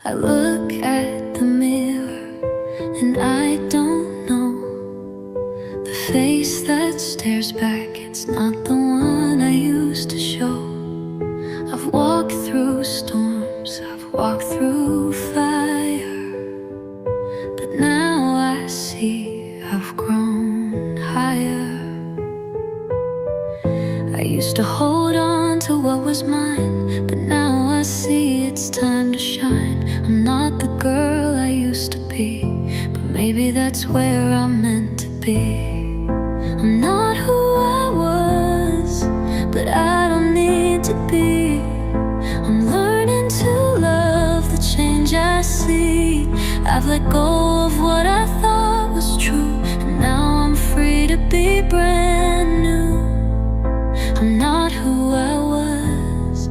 I look at the mirror and I don't know the face that stares back. It's not the one I used to show. I've walked through storms, I've walked through fire, but now I see I've grown higher. I used to hold on to what was mine, but now I see it's time to shine. I'm not the girl I used to be, but maybe that's where I'm meant to be. I'm not who I was, but I don't need to be. I'm learning to love the change I see. I've let go of what I thought was true, and now I'm free to be brand new. I'm not who I was,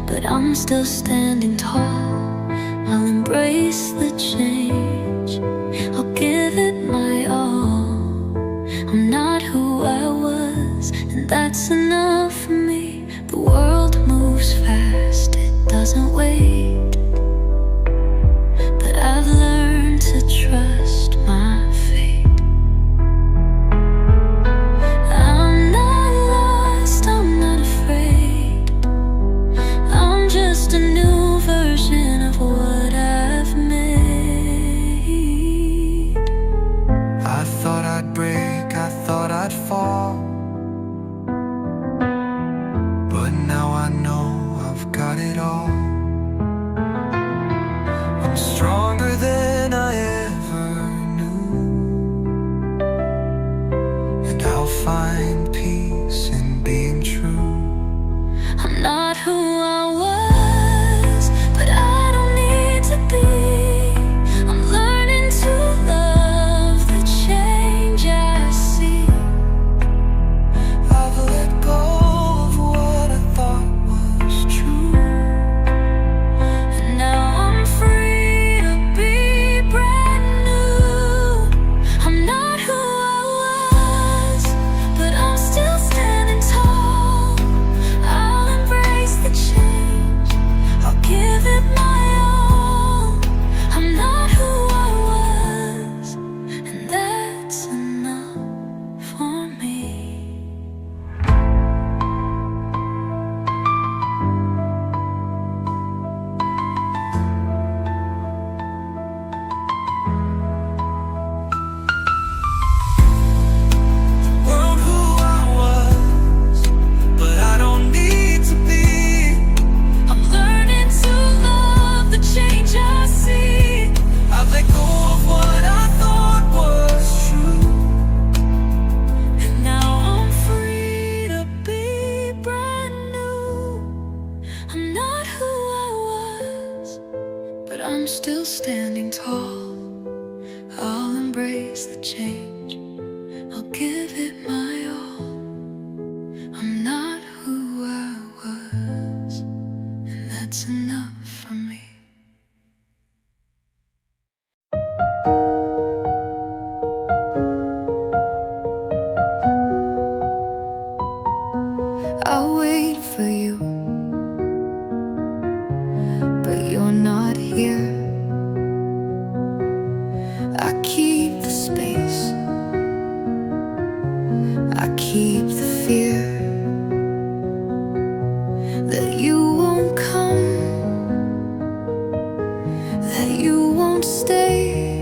but I'm still standing tall. I'll embrace the change, I'll give it my all. I'm not who I was, and that's enough for me. The world moves fast, it doesn't wait, but I've learned to trust my fate. I'm not lost, I'm not afraid. I'm just a new version of what I've made. I thought I'd break, I thought I'd fall, but now I know I've got it all. I'm stronger than I ever knew, and I'll find peace in being true. I'm not who I was, but I don't need to be. I'm learning to love the change I see. I've let go of what I thought was true, And now I'm free to be brand new. I'm not who I was, but I'm still standing tall. I'll embrace the change, I'll give it my all. I'm not who I was, and that's enough for me. weren't who I was, but I don't need to be. I'm learning to love the change I see. I've let go of what I thought was true, And now I'm free to be brand new. I'm not who I was, but I'm still standing tall. I'll embrace the change, I'll give it my all. I'm not who I was, and that's enough for me. I'll wait for you, but you're not here. I keep the space, I keep the fear that you won't come, that you won't stay.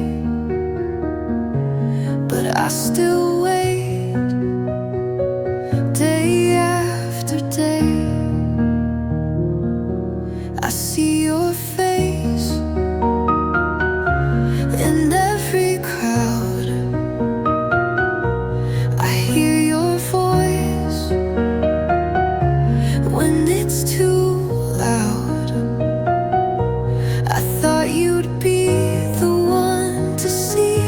But I still wait, day after day. I see your face in every crowd. I hear your voice when it's too loud. I thought you'd be the one to see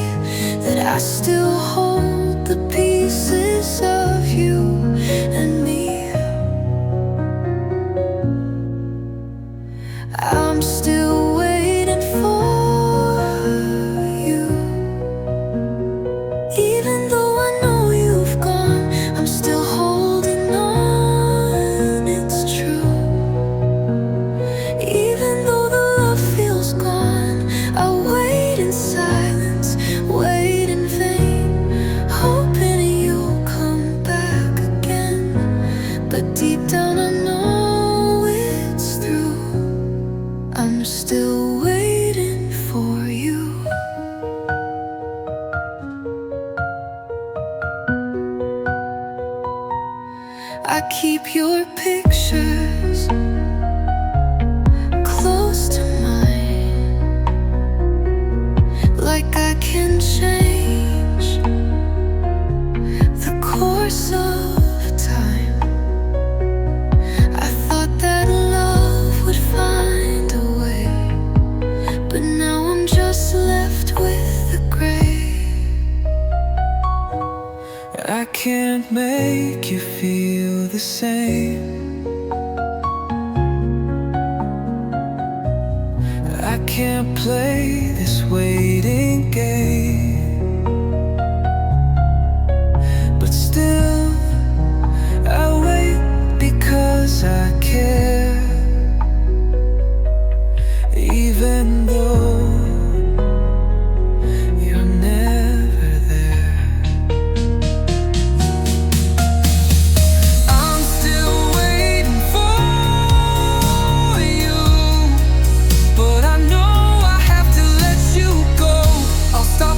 that I still hold the pieces of you and me. I'm still waiting for you. Even though I know you've gone, I'm still holding on, it's true. Even though the love feels gone, still waiting for you. I keep your pictures close to mine, like I can change the course of time. I thought that love would find a way, but now I'm just left with the gray. I can't make you feel the same. I can't play this waiting game, but still I wait because I care. Even though you're never there, I'm still waiting for you, but I know I have to let you go. I'll stop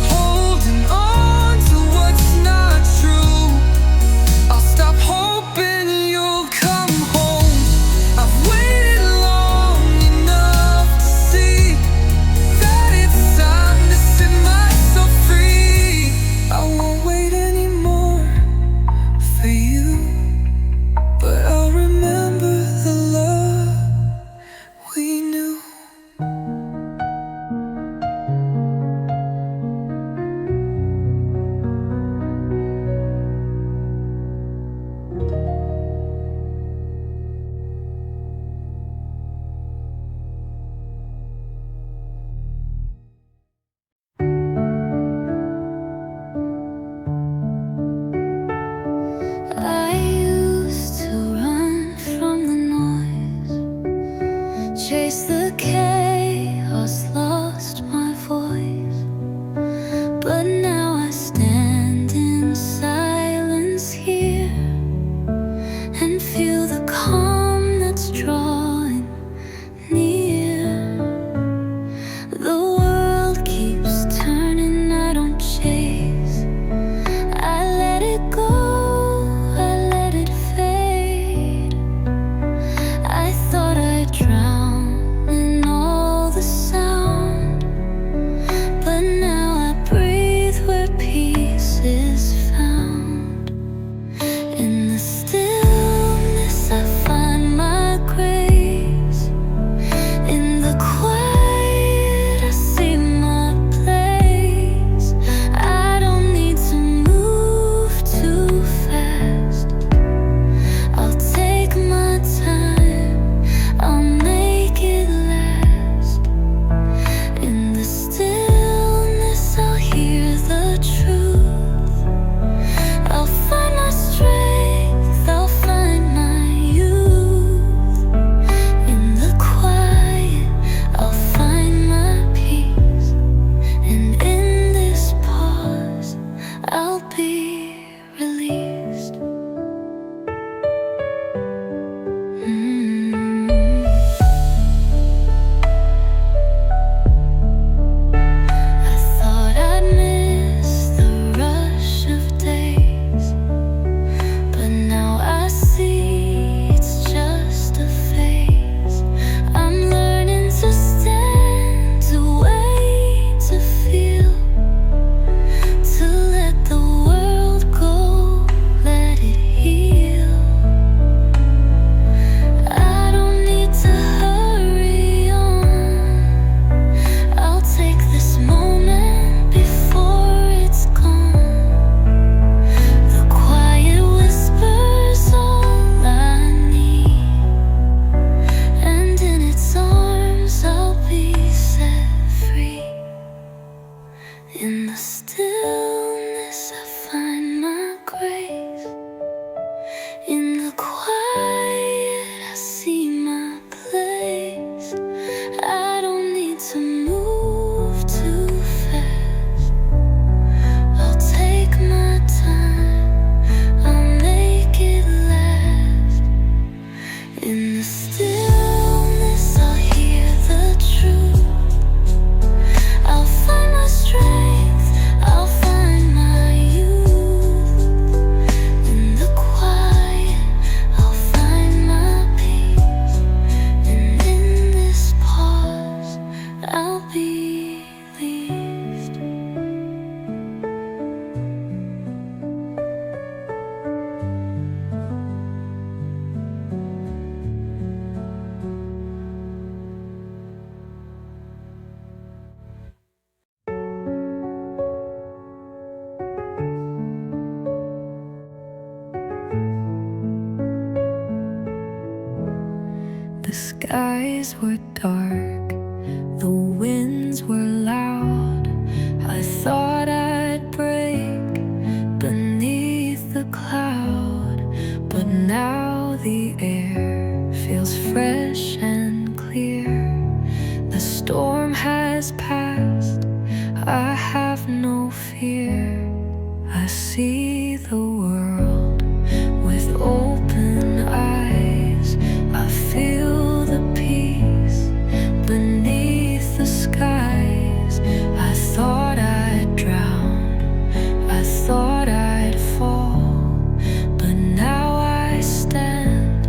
skies were dark, the winds were loud. I thought I'd break beneath the cloud, but now the air feels fresh and clear. The storm has passed, I have no fear. I see the world with open eyes. I feel the peace beneath the skies. I thought I'd drown, I thought I'd fall, but now I stand,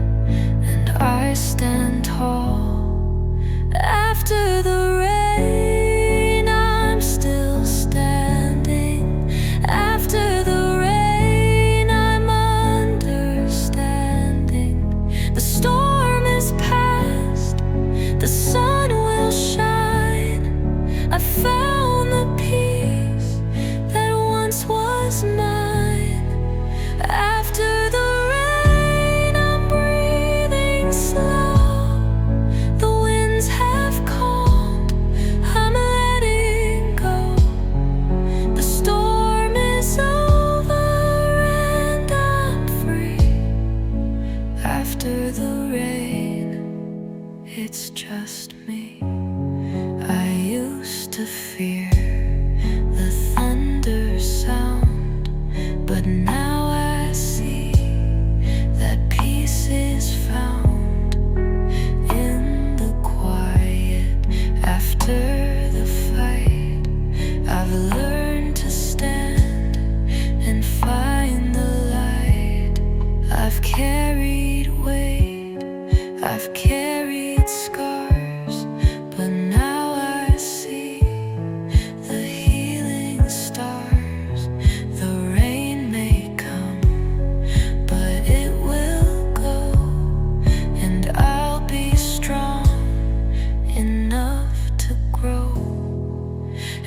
and I stand tall. After the rain, I'm still standing. After the rain, I'm understanding. The storm is past, the sun will shine. I found the peace that once was mine. After the rain, I'm breathing slow. The winds have calmed, I'm letting go. The storm is over and I'm free. After the rain, it's just me. I used to fear the thunder sound, but now I see that peace is found in the quiet. After the fight, I've learned to stand and find the light. I've carried weight, I've carried scars, but now I see the healing stars. The rain may come, but it will go, and I'll be strong enough to grow.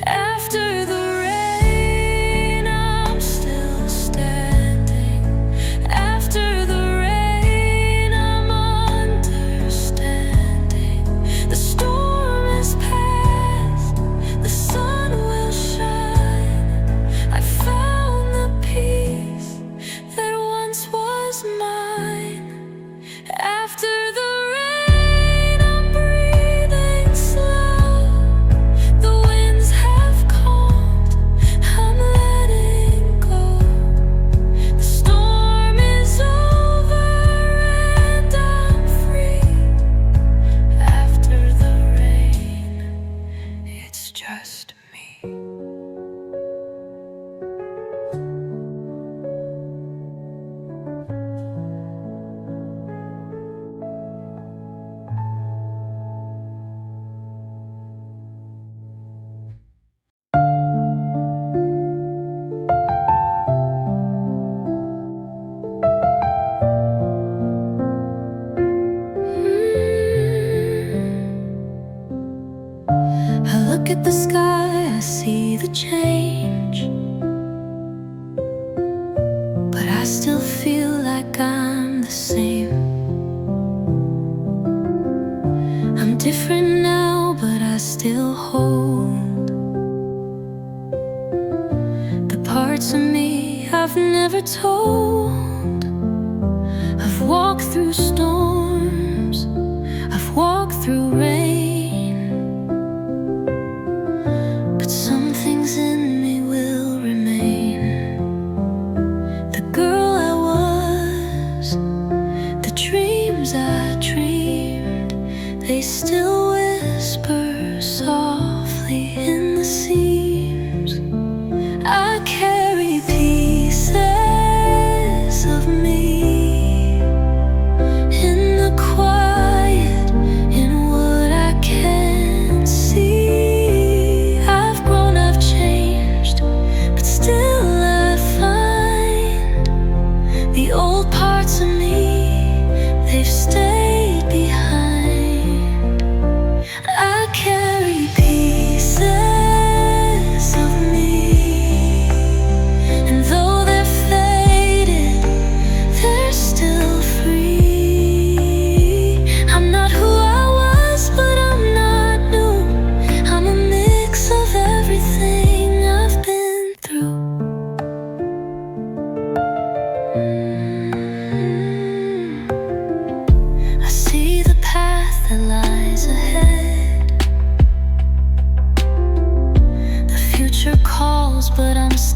After the rain, I'm still standing. After the rain, I'm understanding. The storm is past, the sun will shine. I found the peace that once was mine. After the rain, I'm breathing slow. The winds have calmed, I'm letting go. The storm is over and I'm free. After the rain, it's just me. I look at the sky, I see the change, but I still feel like I'm the same. I'm different now, but I still hold the parts of me I've never told. I've walked through storms, I've walked through rain, but some things in me will remain. The girl I was, the dreams I dreamed, they still whisper softly in the seams. I carry pieces of me in the quiet.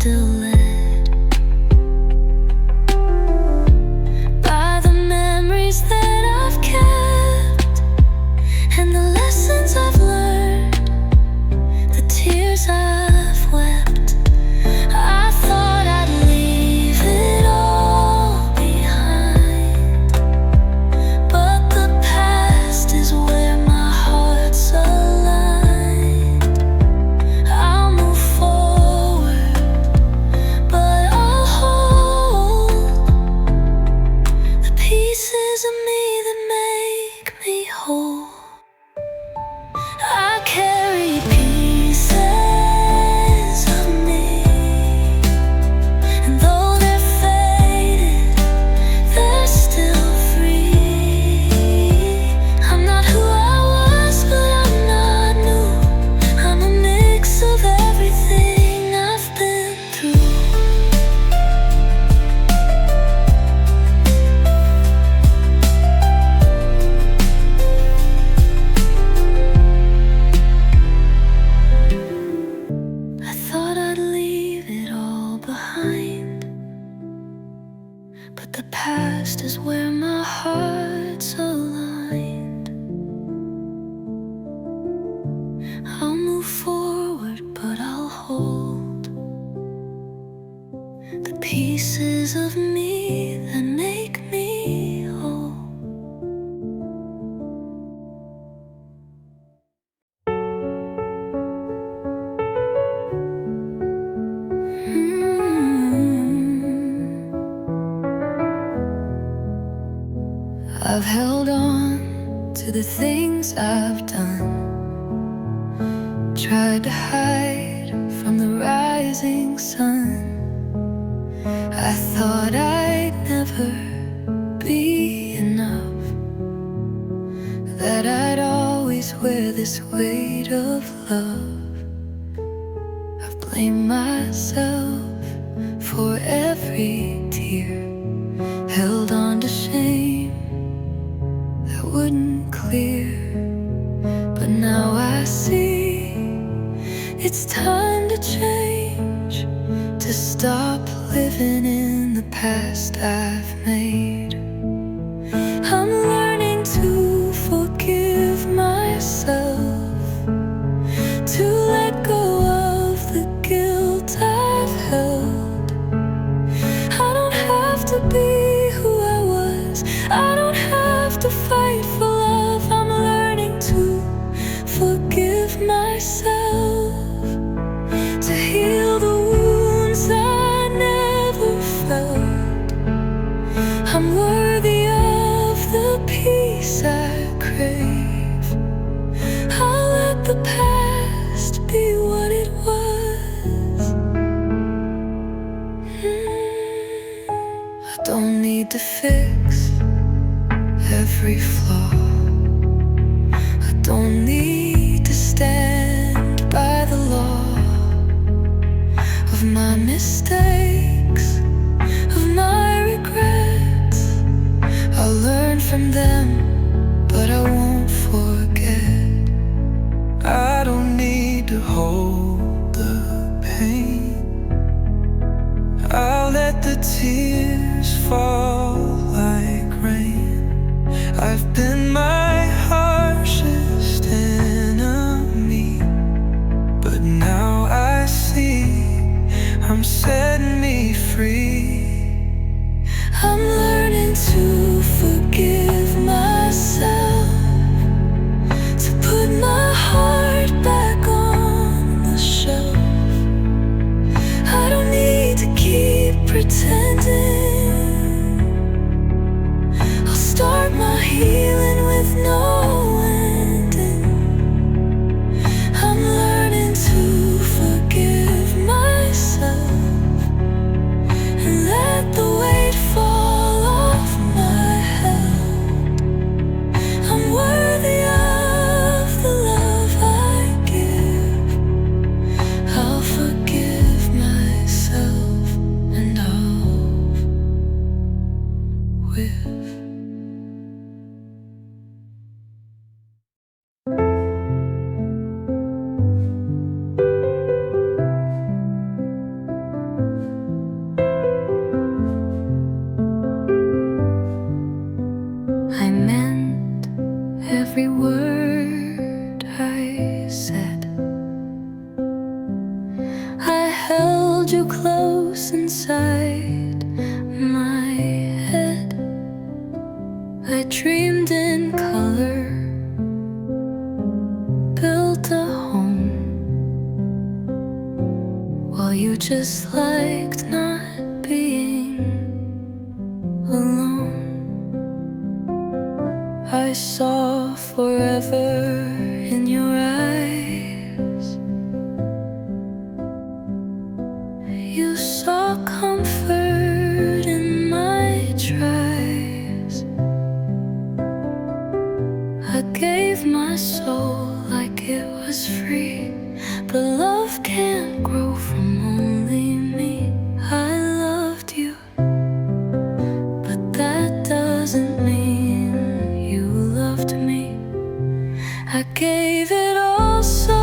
still led by the memories that I've kept and the lessons I've learned, the tears I've wept. I thought I'd leave it all behind, but the past is where my heart's aligned. I'll move forward, but I'll hold the pieces of me that make me whole. I carry pieces of me, and though they're faded, they're still free. I'm not who I was, but I'm not new. I'm a mix of everything I've been through. I thought I'd leave it all behind, but the past is where my heart's aligned. I'll move forward, but I'll hold the pieces of me that make me whole. I've held on to the things I've done, tried to hide from the rising sun. I thought I'd never be enough, that I'd always wear this weight of love. I've blamed myself for every tear, held on to shame that wouldn't clear. But now I see it's time to change, to stop living in the past I've made. I'm learning to forgive myself, to let go of the guilt I've held. I don't have to be who I was, I don't have to fight for love. I'm learning to forgive myself, to heal the wounds I never felt. I'm worthy of the peace I crave. I'll let the past be what it was. I don't need to fix every flaw. I don't need to stand by the law of my mistakes, of my regrets. I'll learn from them, but I won't forget. I don't need to hold the pain. I'll let the tears fall like rain. I've been my harshest enemy, but now I see I'm setting me free. I'm learning to forgive myself. hold you close inside my head. I dreamed in color, built a home, while you just liked not being alone. I saw forever in your eyes. You saw comfort in my tries. I gave my soul like it was free, but love can't grow from only me. I loved you, but that doesn't mean you loved me. I gave it all so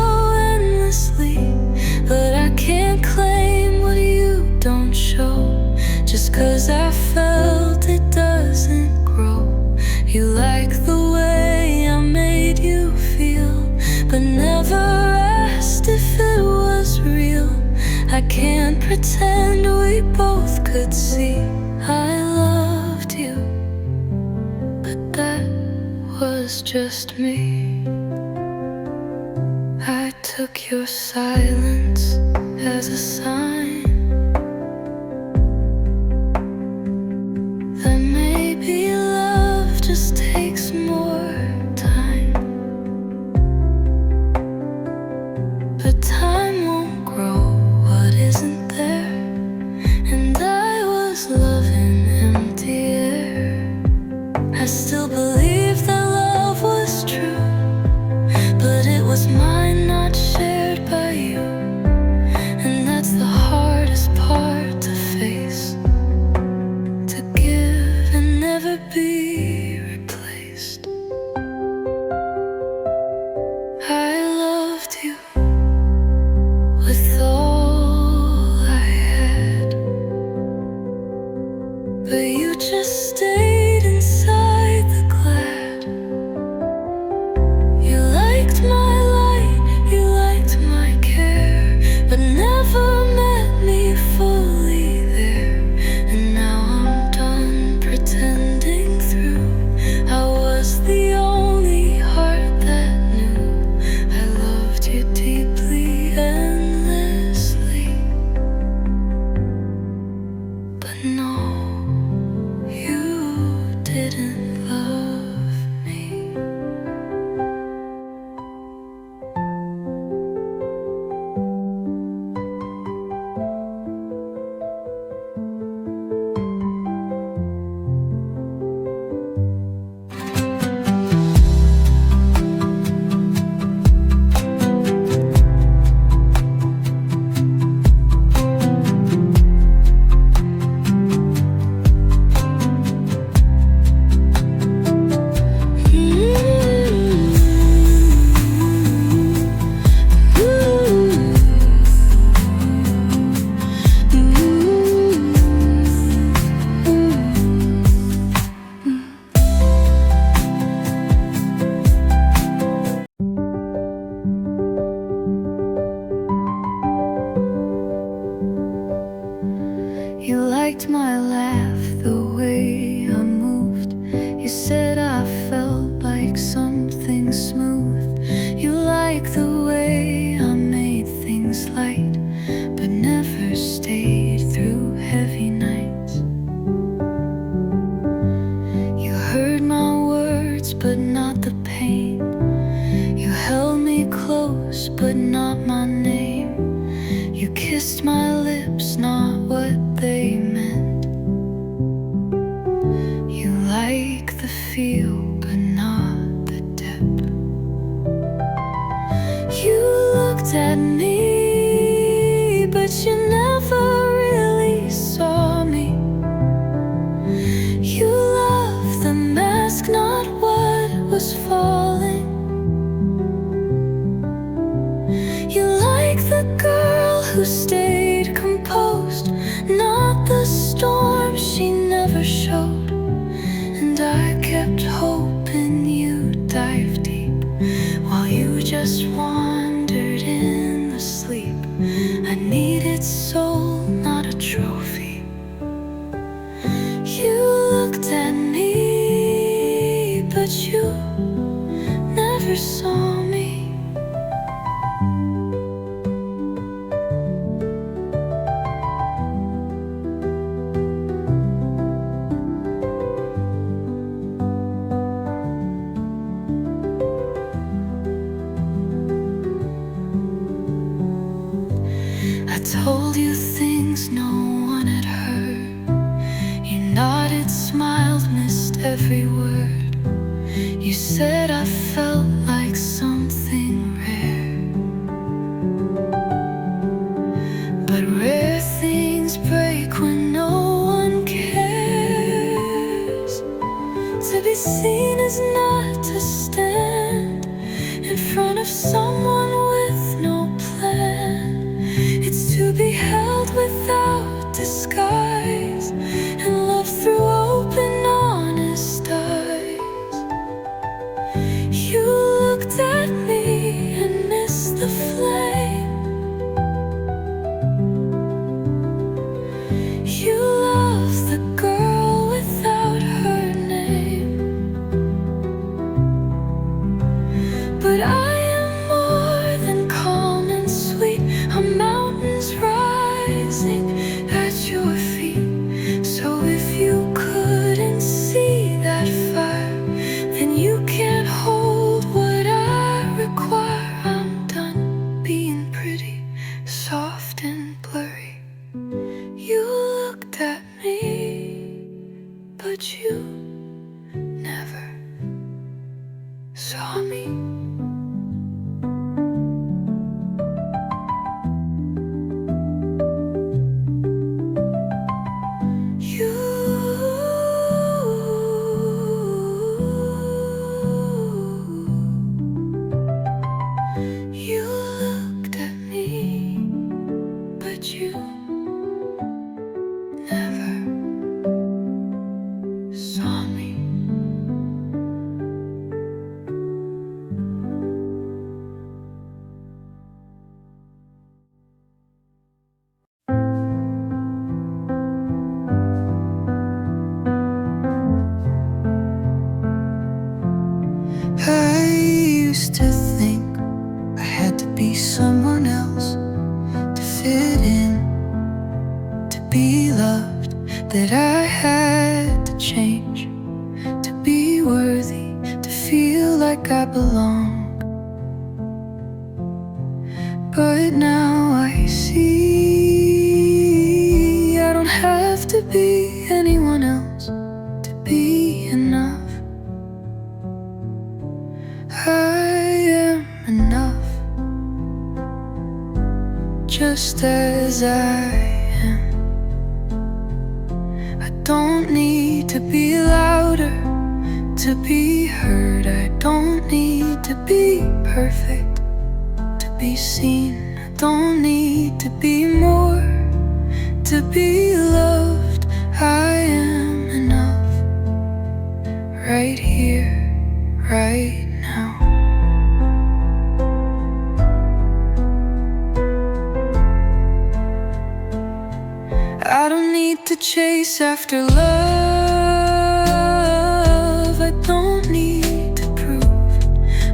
endlessly, but I can't claim what you don't show. Just 'cause I felt it doesn't grow. You like the way I made you feel, but never asked if it was real. I can't pretend we both could see I loved you, but that was just me. I took your silence as a sign that maybe love just takes more time. But time won't grow what isn't there, and I was loving empty air. I still believe that love was true, but it was mine, not shared by you. And that's the hardest part to face, to give and never be replaced. I loved you with all I had, but you just stayed inside the glad. You liked my light, you liked my care, but never met me fully there. And now I'm done pretending through. I was the only heart that knew I loved you deeply, endlessly. But no, you didn't love me. You liked my laugh, the way I moved. You said I felt like something smooth. You liked the way I made things light, but never stayed through heavy nights. You heard my words, but not the pain. You held me close, but not my name. You kissed my lips, not what they meant. You like the feel, but not the depth. You looked at me, but you never really saw me. You loved the mask, not what was falling. You like the girl who stayed composed, not the storm she never showed. And I kept hoping you'd dive deep, while you just wandered in the sleep. I needed soul never saw me. I told you things no one had heard. You nodded, smiled, missed every word. You said I felt like something rare, but rare things break when no one cares. To be seen is not to stand in front of someone with no plan. It's to be held without disguise and love through open, honest eyes. You looked at me and missed the flame. You loved the girl without her name. But I am more than calm and sweet. I'm mountains rising at your feet. So if you couldn't see that fire, then you can't hold what I require. I'm done being pretty, soft and blurry. You looked at me, but you never saw me. You looked at me, but you never saw me. I used to think I had to be someone else to fit in, to be loved, that I had to change, to be worthy, to feel like I belong. But now I see I don't have to be anyone else to be enough. I am enough, just as I am. I don't need to be louder to be heard. I don't need to be perfect to be seen. I don't need to be more to be loved. I am enough, right here, right now. I don't need to chase after love. I don't need to prove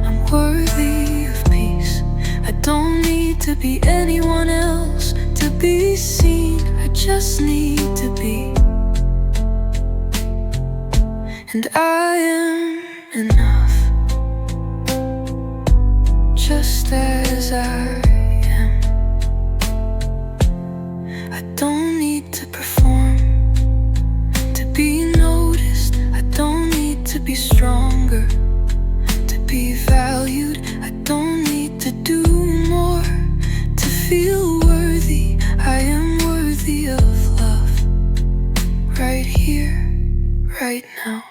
I'm worthy of peace. I don't need to be anyone else to be seen. I just need to be. And I am enough, just as I am. I don't need to perform to be noticed. I don't need to be stronger to be valued. I don't need to do more to feel worthy. I am worthy of love, right here, right now.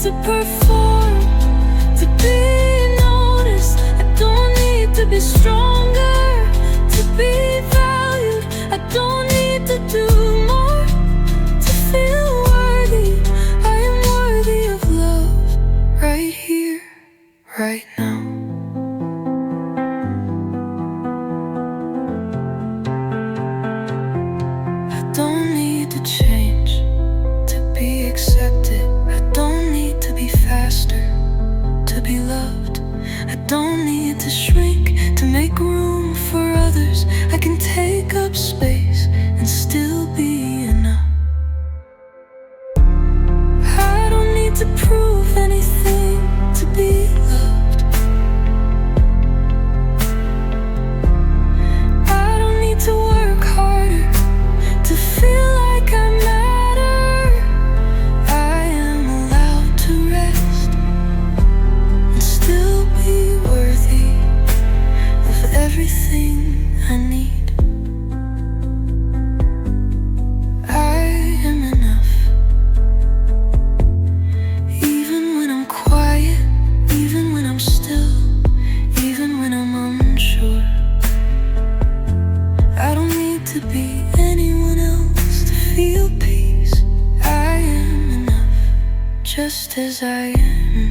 To perform, to be noticed. I don't need to be stronger to be valued. I don't need to do more to feel worthy. I am worthy of love, right here, right now. accepted. I don't need to be faster to be loved. I don't need to shrink to make room for others. I can take up space and still be enough. I don't need to prove anything to be loved. I don't need to work harder to feel like I matter. I am allowed to rest and still be worthy of everything I need. I am enough, even when I'm quiet, even when I'm still, even when I'm unsure. I don't need to be anyone else to feel peace. I am enough, just as I am.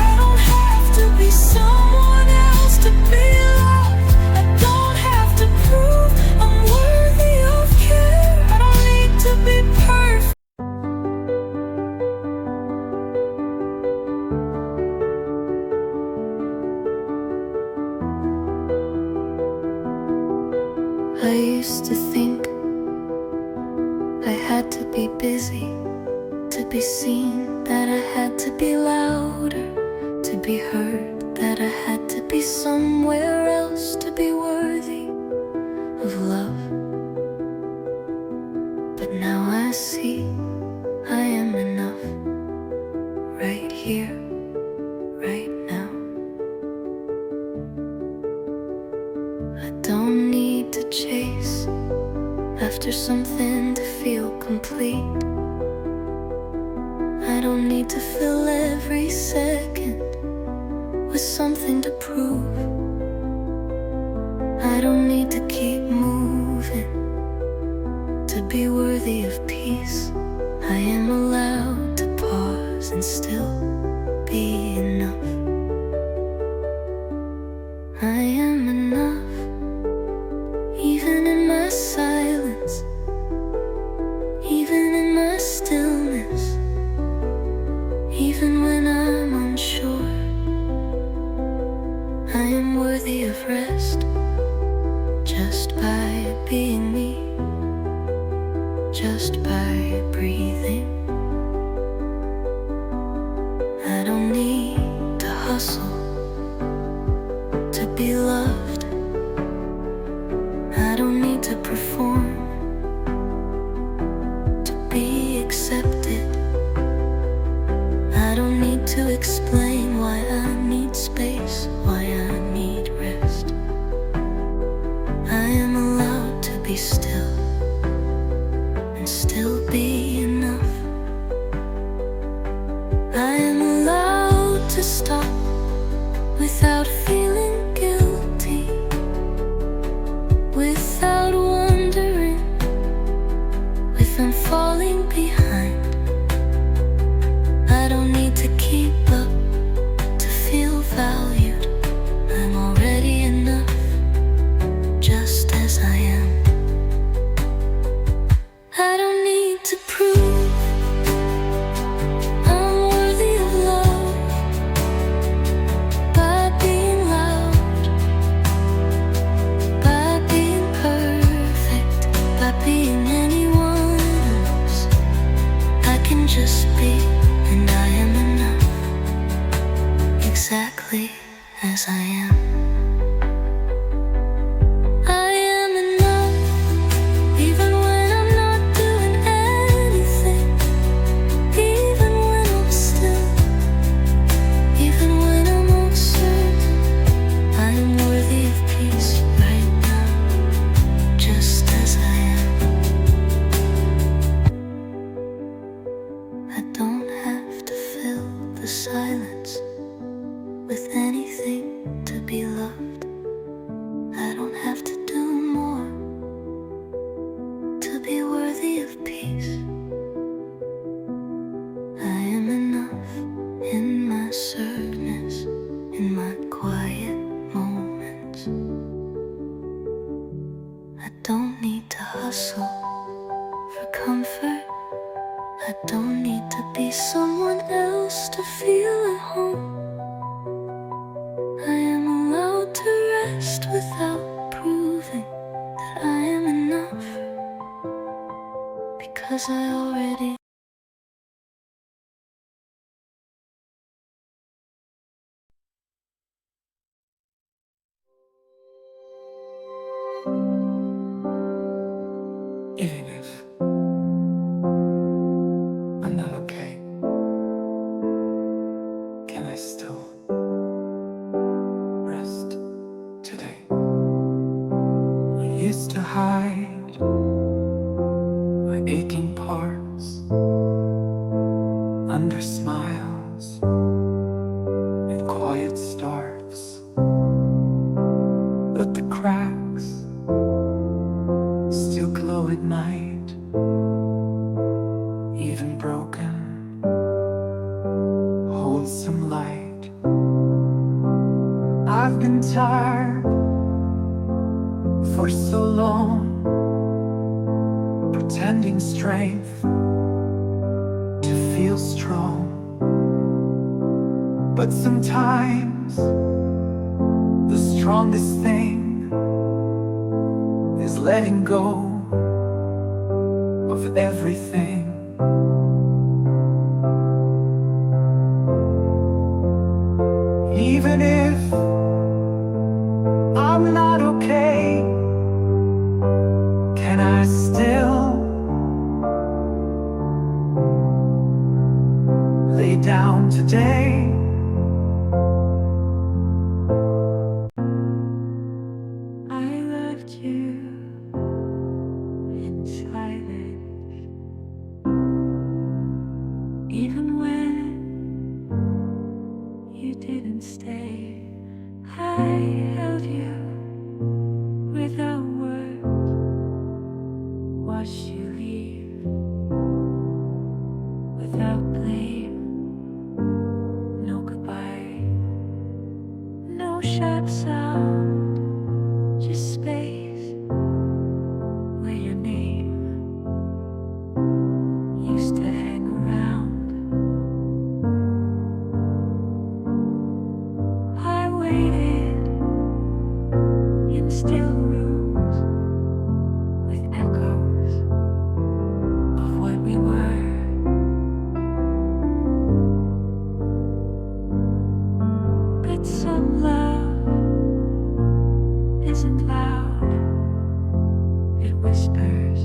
I don't have to be someone else to be loved. I don't have to prove I'm worthy of care. I don't need to be perfect. I used to think I had to be busy to be seen, that I had to be louder to be heard, that I had to be somewhere else to be worthy of love. But now I see I am enough, right here, right now. I don't need to chase after something to feel complete. I don't need to fill every second with something to prove. I don't need to keep moving to be worthy of peace. I am allowed to pause and still be enough. I am enough, even in my silence, even in my stillness, even when I'm unsure. I am worthy of rest just by being me, just by breathing. I don't need to hustle to be loved. I don't need to perform to be accepted. I don't need to explain why I need space, why I need rest. I am allowed to be still and still be enough. I am allowed to stop without feeling guilty, without wondering if I'm falling behind. I don't need to keep up to feel valued. I'm already enough, just as I am. I don't need to prove I'm worthy of love by being loud, by being perfect, by being anyone else. I can just be, and I am enough, exactly as I am. I am enough, even when I'm not doing anything, even when I'm still, even when I'm uncertain. I am worthy of peace right now, just as I am. I don't have to fill the silence with anything to be loved. I don't have to do more to be worthy of peace. I am enough in my sadness, in my quiet moments. I don't need to hustle comfort. I don't need to be someone else to feel at home. I am allowed to rest without proving that I am enough, because I already even if I'm not okay, can I still rest today? I used to hide my aching parts under smiles and quiet starts, but the cracks still glow at night. Even broken holds some light. I've been tired for so long, pretending strength to feel strong. But sometimes the strongest thing is letting go of everything. Even if I'm not okay, can I still lay down today? I left you in silence, even when you didn't stay. I held you without words, watched you leave without blame. No goodbye, no sharp sound, just space where your name used to hang around. I waited in still rooms with echoes of what we were. But some love isn't loud, it whispers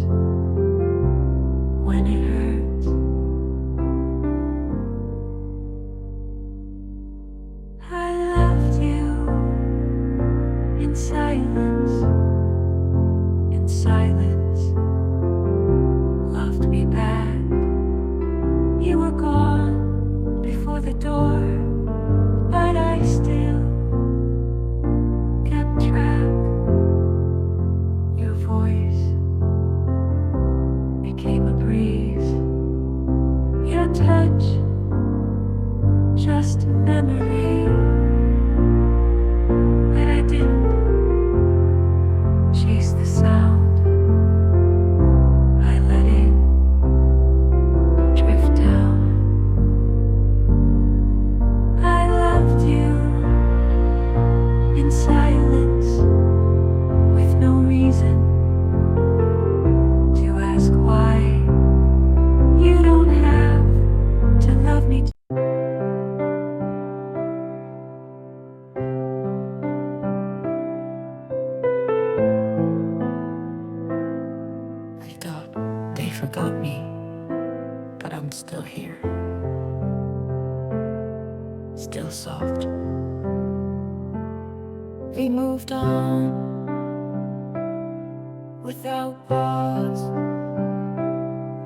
when it hurts. I loved you in silence, in silence, loved me back. You were gone before the door, but I still kept track. Your voice became a breeze, your touch just a memory. But I didn't chase the sound, I let it drift down. I loved you in silence, with no reason to ask why. You don't have to love me. I thought they forgot me, but I'm still here, still soft. We moved on without pause,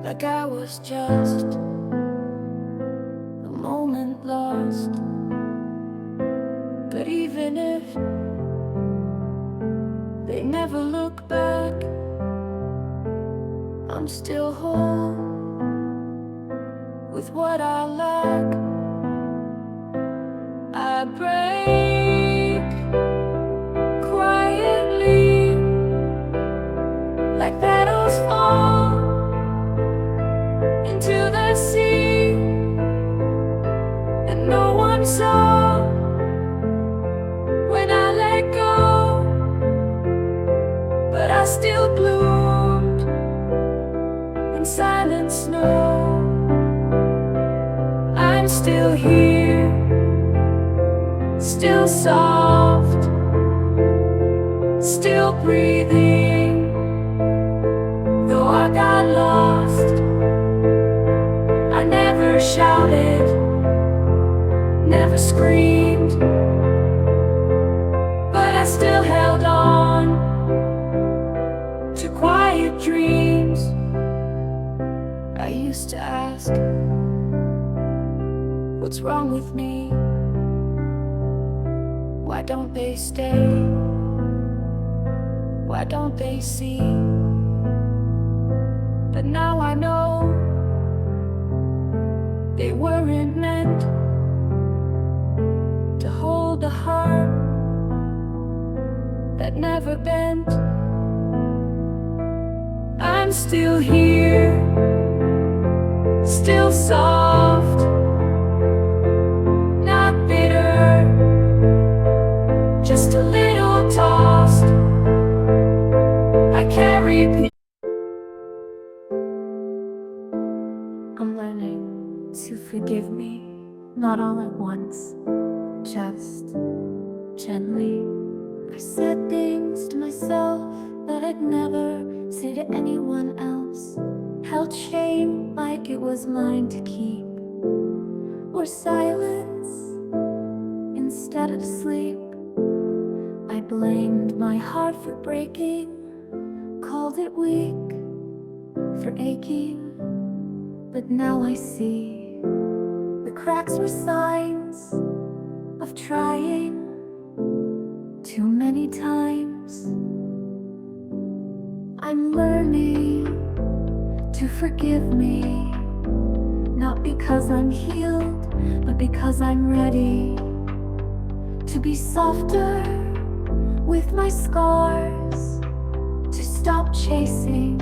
like I was just a moment lost. But even if they never look back, I'm still whole with what I lack. I break quietly, like petals fall in silent snow. I'm still here, still soft, still breathing. Though I got lost, I never shouted, never screamed, but I still held on to quiet dreams. I used to ask, what's wrong with me? Why don't they stay? Why don't they see? But now I know they weren't meant to hold a heart that never bent. I'm still here, still soft, not bitter, just a little tossed. I carry pain. I'm learning to forgive me, not all at once, just gently. I said things to myself that I'd never say to anyone else. Held shame like it was mine to keep, or silence instead of sleep. I blamed my heart for breaking, called it weak for aching. But now I see the cracks were signs of trying too many times. I'm learning to forgive me, not because I'm healed, but because I'm ready to be softer with my scars, to stop chasing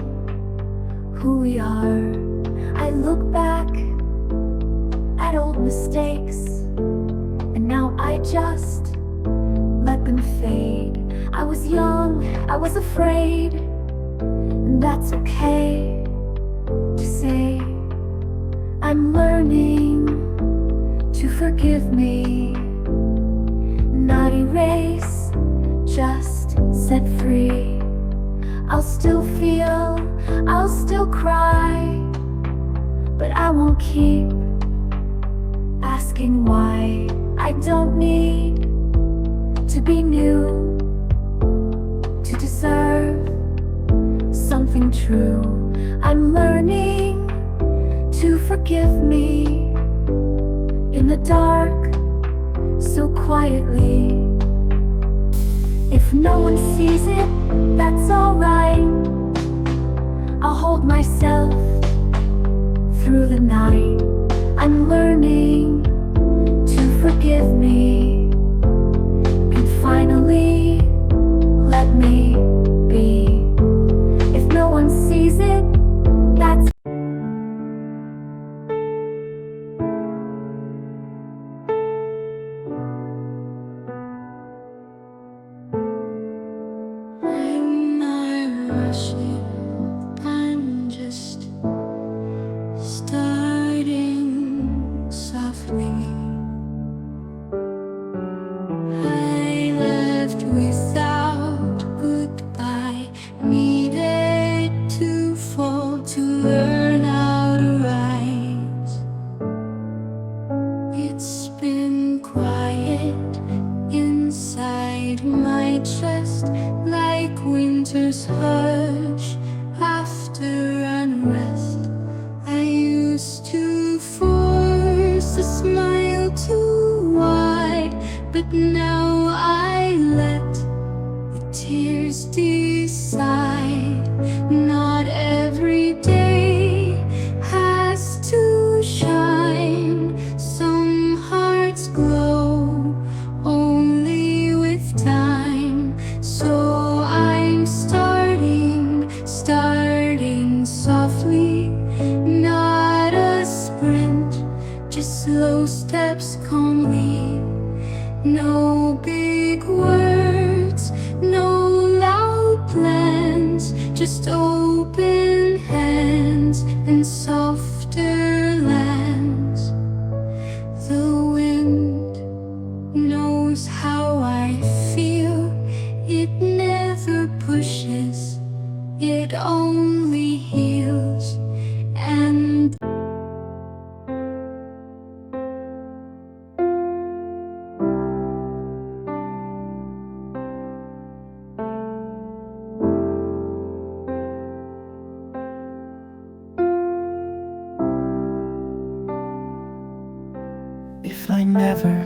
who we are. I look back at old mistakes, and now I just let them fade. I was young, I was afraid, and that's okay to say. I'm learning to forgive me, not erase, just set free. I'll still feel, I'll still cry, but I won't keep asking why. I don't need to be new to deserve something true. I'm learning to forgive me in the dark, so quietly. If no one sees it, that's alright. I'll hold myself through the night. I'm learning to forgive me, and finally let me be. If no one sees it, that's I'm not rushing, I'm just starting softly. I left without goodbye, needed to fall to learn how to rise. It's been quiet inside my chest, like winter's hush after unrest. I used to force a smile too wide, but now I let the tears decide. Not every day has to shine. Some hearts glow only with time. So I'm starting softly, not a sprint, just slow steps calmly. No big words, no loud plans, just open hands if I never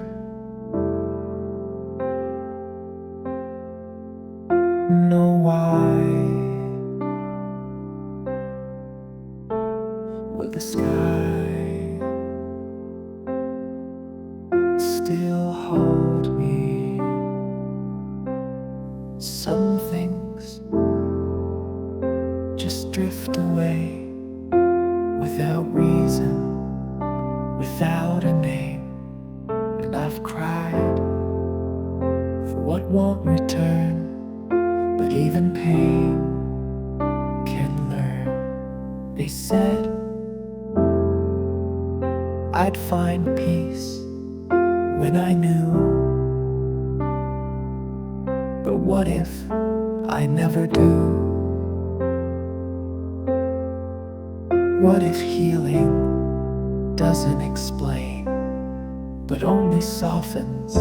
know why? Will the sky still hold me? Some things just drift away without reason, without a name. And I've cried for what won't return, but even pain can learn. They said I'd find peace when I knew, but what if I never do? What if healing doesn't explain, but only softens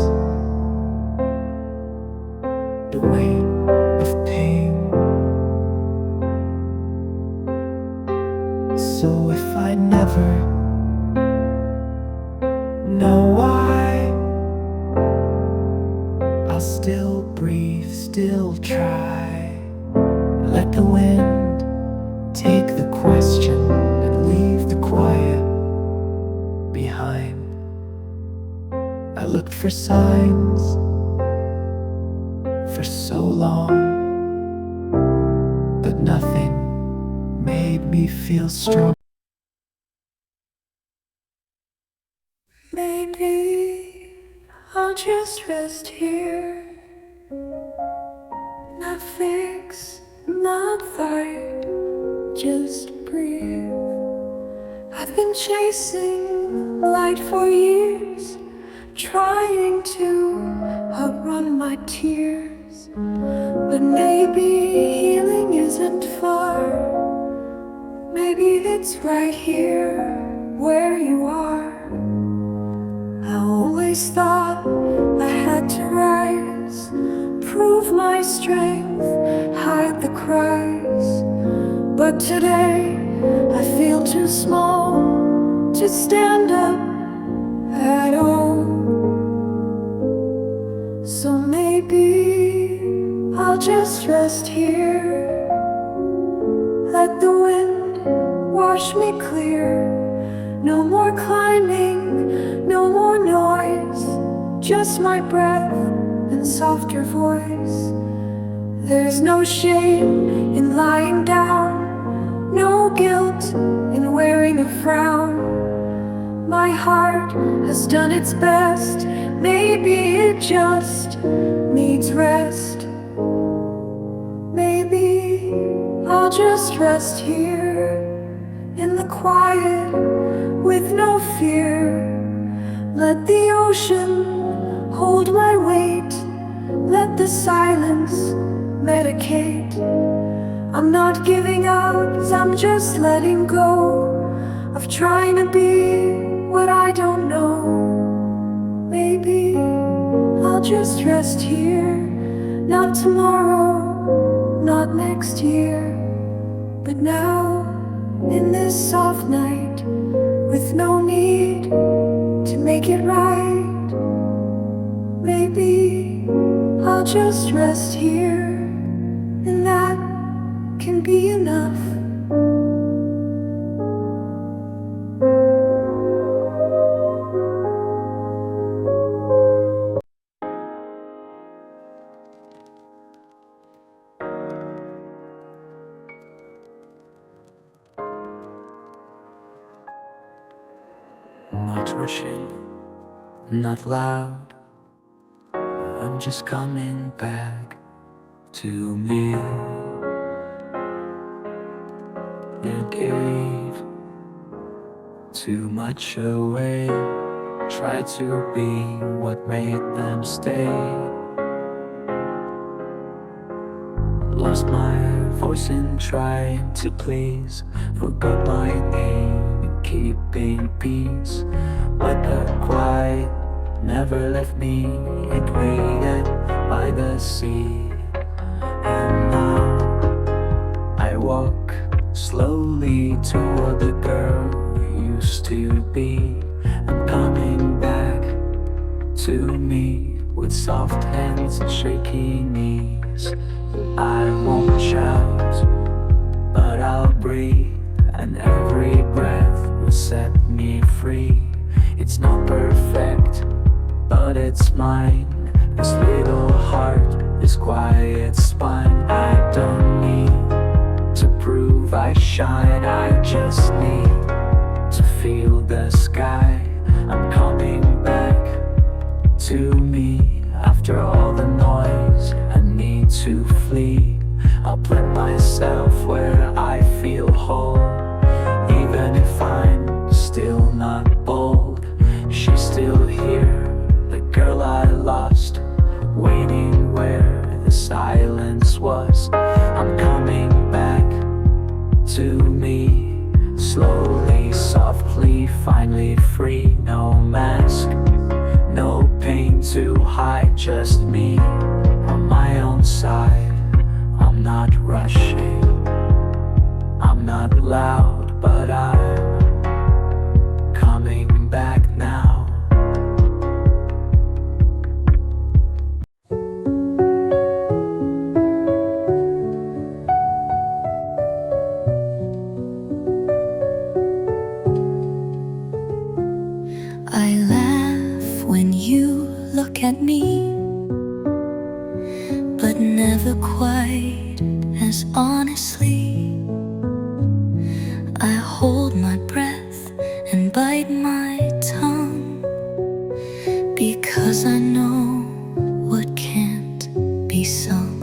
the weight of pain? So if I never know why, I'll still breathe, still try. Let the wind take the question and leave the quiet behind. I looked for signs for so long, but nothing made me feel strong. Maybe I'll just rest here, not fix, not fight, just breathe. I've been chasing light for years, trying to outrun my tears, but maybe healing isn't far. Maybe it's right here where you are. I always thought I had to rise, prove my strength, hide the cries, but today I feel too small to stand up at all. So maybe I'll just rest here, let the wind wash me clear. No more climbing, no more noise, just my breath and softer voice. There's no shame in lying down, no guilt in wearing a frown. My heart has done its best, maybe it just needs rest. Maybe I'll just rest here in the quiet with no fear. Let the ocean hold my weight, let the silence medicate. I'm not giving up, I'm just letting go of trying to be what I don't know. Maybe I'll just rest here, not tomorrow, not next year, but now, in this soft night, with no need to make it right. Maybe I'll just rest here, and that can be enough. Not rushing, not loud, I'm just coming back to me. You gave too much away, tried to be what made them stay. Lost my voice in trying to please, forgot my name in keeping peace. But the quiet never left me, it waited by the sea. And now I walk slowly toward the girl we used to be. I'm coming back to me with soft hands and shaky knees. I won't shout, but I'll breathe, and every breath will set me free. It's not perfect, but it's mine. This little heart, this quiet spine. I don't need to prove I shine, I just need to feel the sky. I'm coming back to me after all the noise. I need to flee. I'll plant myself where I feel whole. Even if I'm still not bold, she's still here, the girl I lost, waiting where the silence was. I'm coming back to me, slowly, softly, finally free. No mask, no pain to hide, just me on my own side. I'm not rushing, I'm not loud, but I'm coming back now. I laugh when you look at me, but never quite as honestly. I hold my breath and bite my tongue, because I know what can't be sung.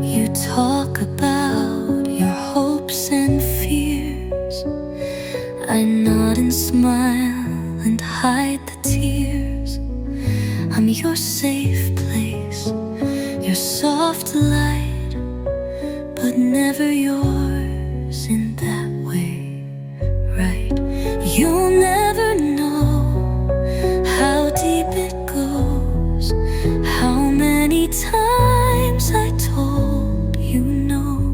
You talk about your hopes and fears. I nod and smile and hide the tears. I'm your safe place, your soft light, but never yours in that way, right? You'll never know how deep it goes, how many times I told you no,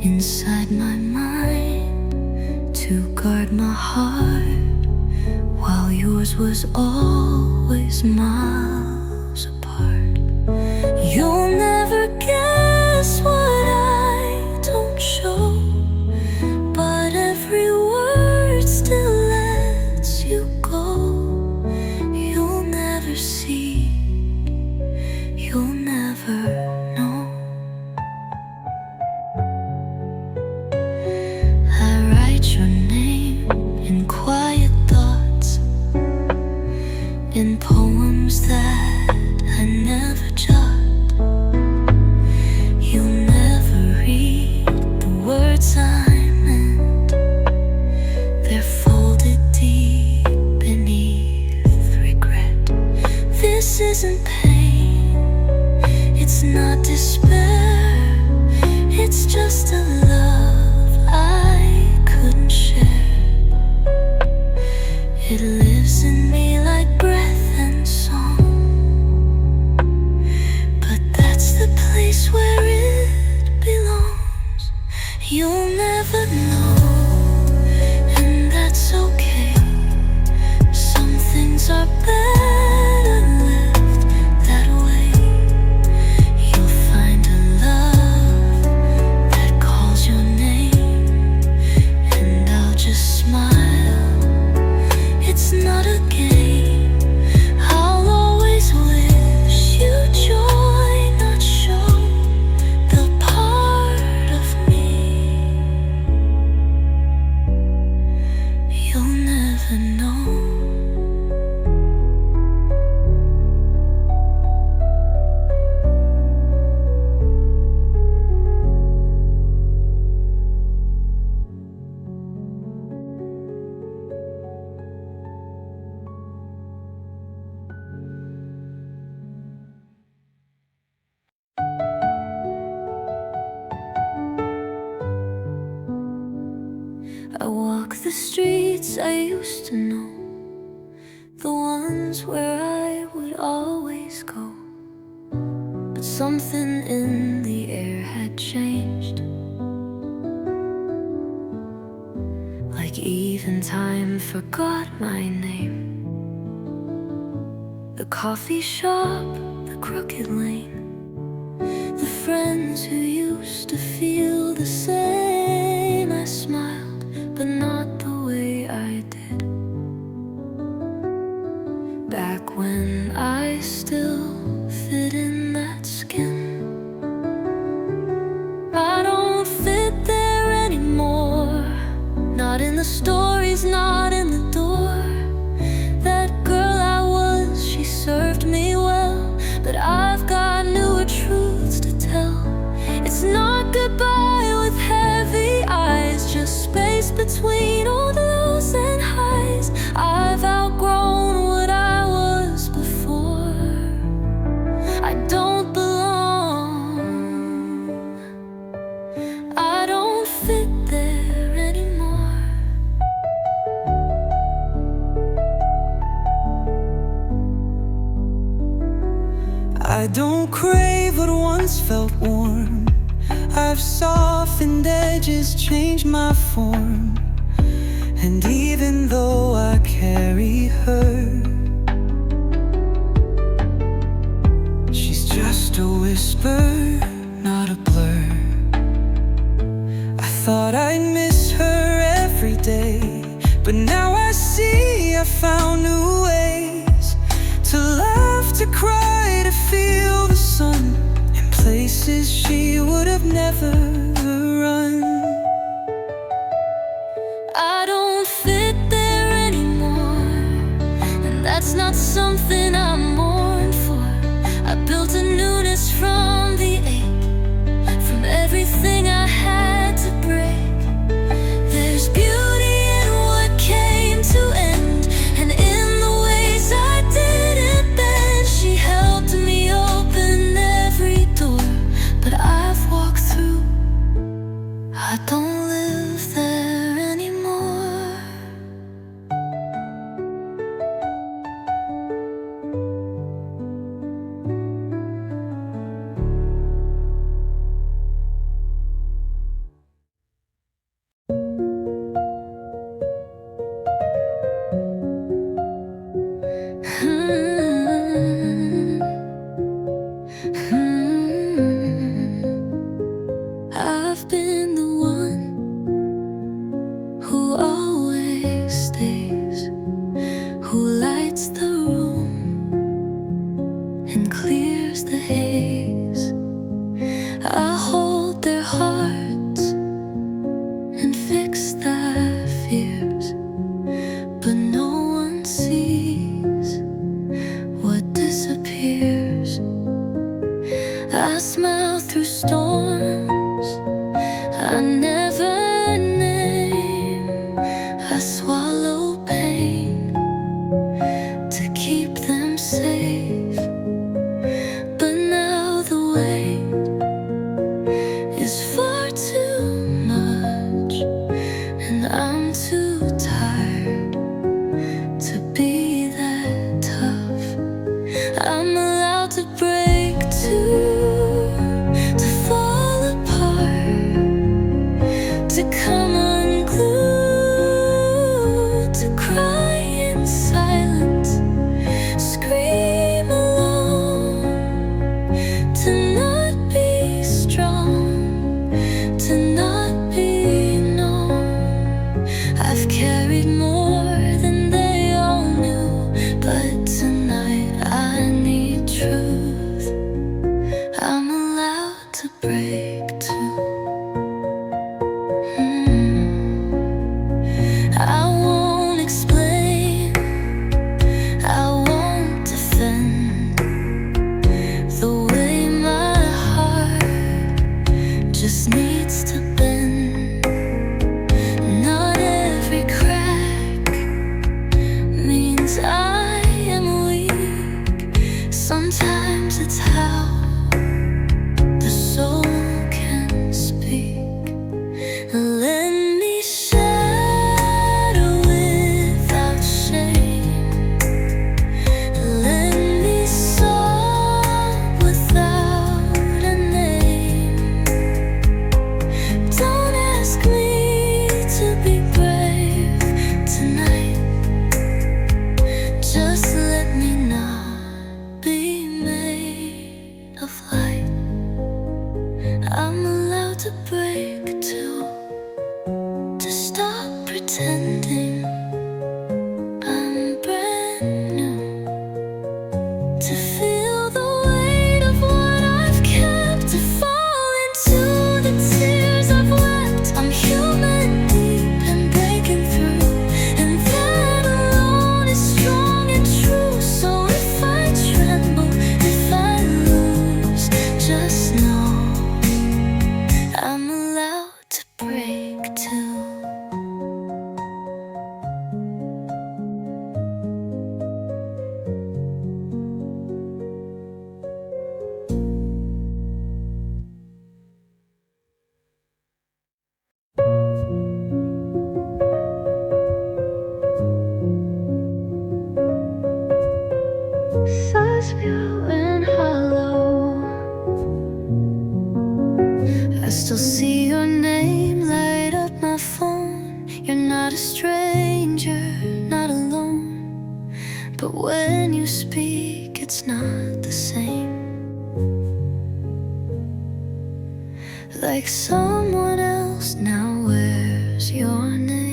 inside my mind, to guard my heart, while yours was always miles apart. You'll never guess what I don't show, but every word still lets you go. You'll never see, you'll never know. I write your name in quiet thoughts, in poems that I never jot. You'll never read the words I meant, they're folded deep beneath regret. This isn't pain, it's not despair, it's just a love I couldn't share. It lives in me like breath and song, but that's the place where it belongs. You'll never know, and that's okay. Some things are better left that way. You'll find a love that calls your name, and I'll just smile. It's not a game. I'll always wish you joy, not show the part of me you'll never know. I walk the streets I used to know, the ones where I would always go. But something in the air had changed, like even time forgot my name. coffee shop, the crooked lane, the friends who used to feel the same. I smiled, but not the way I did back when I still fit in that skin. I don't fit there anymore, not in the stories, not in the door. That girl I was, she served me well, but I've got newer truths to tell. It's not goodbye with heavy eyes, just space between old lows and highs. I've outgrown what I was before. I don't belong, I don't fit there anymore. I don't crave what once felt warm. I've softened edges, changed my form. And even though I carry her, she's just a whisper, not a blur. I thought I'd miss her every day, but now I see I found new ways to laugh, to cry, to feel the sun in places she would have never run. I don't fit there anymore, and that's not something I mourn for. I built a newness from the ache, from everything I had to break. There's beauty in what came to end, and in the ways I didn't bend. She helped me open every door, but I've walked through. I don't live there anymore. I've been the one who always stays, who lights the room and clears the haze. I hold their hearts and fix their fears, but no one sees what disappears. I smile through storms I never name. I swallow pain to keep them safe, but now the weight is far too much, and I'm too tired to be that tough. I'm allowed to break too, to fall apart, to come unglued, to cry in silence, scream alone, to not be strong, to not be known. I've carried more than they all knew, but tonight I need truth. I'm allowed to break too. pretending I'm brand new. To feel the weight of what I've kept, to fall into the tears I've wept. I'm human, deep and breaking through, and that alone is strong and true. So if I tremble, if I lose, just know I'm allowed to break too. Sighs feeling hollow. I still see your name light up my phone. You're not a stranger, not alone. But when you speak, it's not the same. Like someone else now wears your name.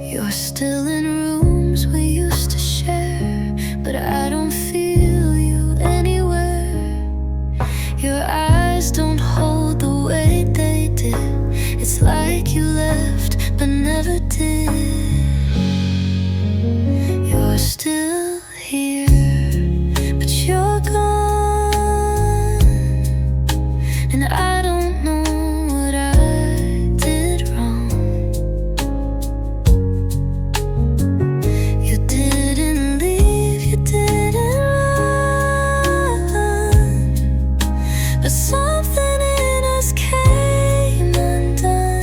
You're still in rooms we used to share, but I don't feel you anywhere. Your eyes don't hold the weight they did. It's like you left but never did. You're still here, but you're gone, and I don't know what I did wrong. You didn't leave, you didn't run, but something in us came undone.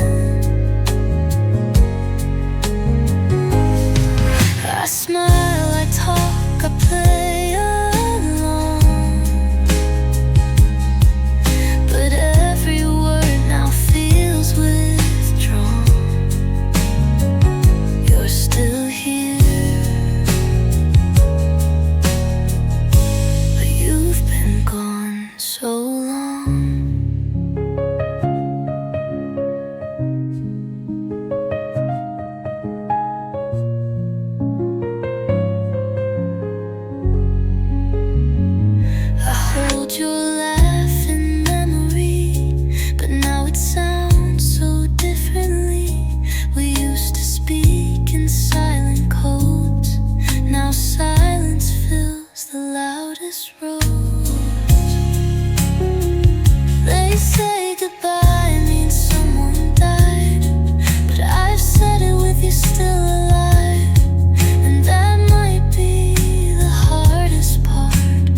I smile, I talk, I play along, but every word now feels withdrawn. You're still here, but you've been gone so long. I hold your laugh in memory, but now it sounds so differently. We used to speak in silent codes. Now silence fills the loudest roads. They say goodbye means someone died, but I've said it with you still alive. And that might be the hardest part,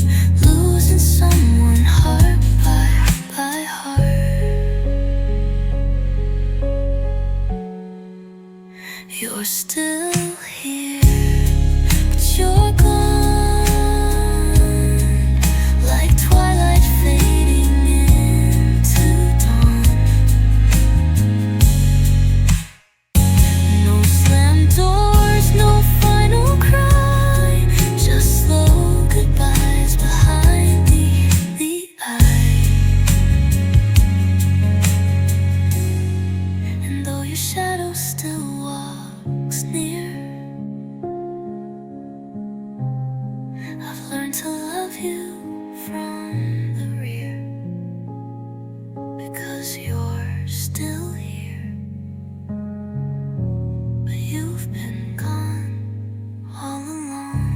losing someone heart by heart. You're still here, but you're gone, like twilight fading into dawn. No slam doors, no final cry, just slow goodbyes behind the eye. And though your shadow still walks near, I've learned to love you from the rear, because you're still here, but you've been gone all along.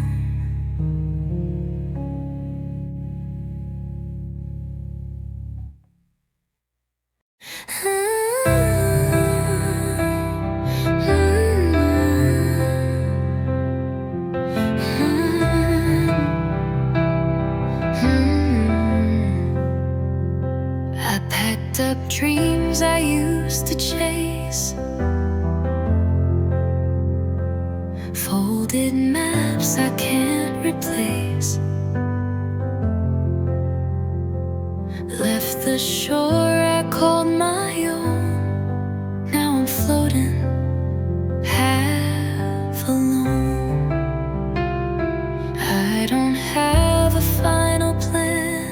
I packed up dreams I used to chase, folded maps I can't replace, left the shore I called my own. Now I'm floating, half alone. I don't have a final plan,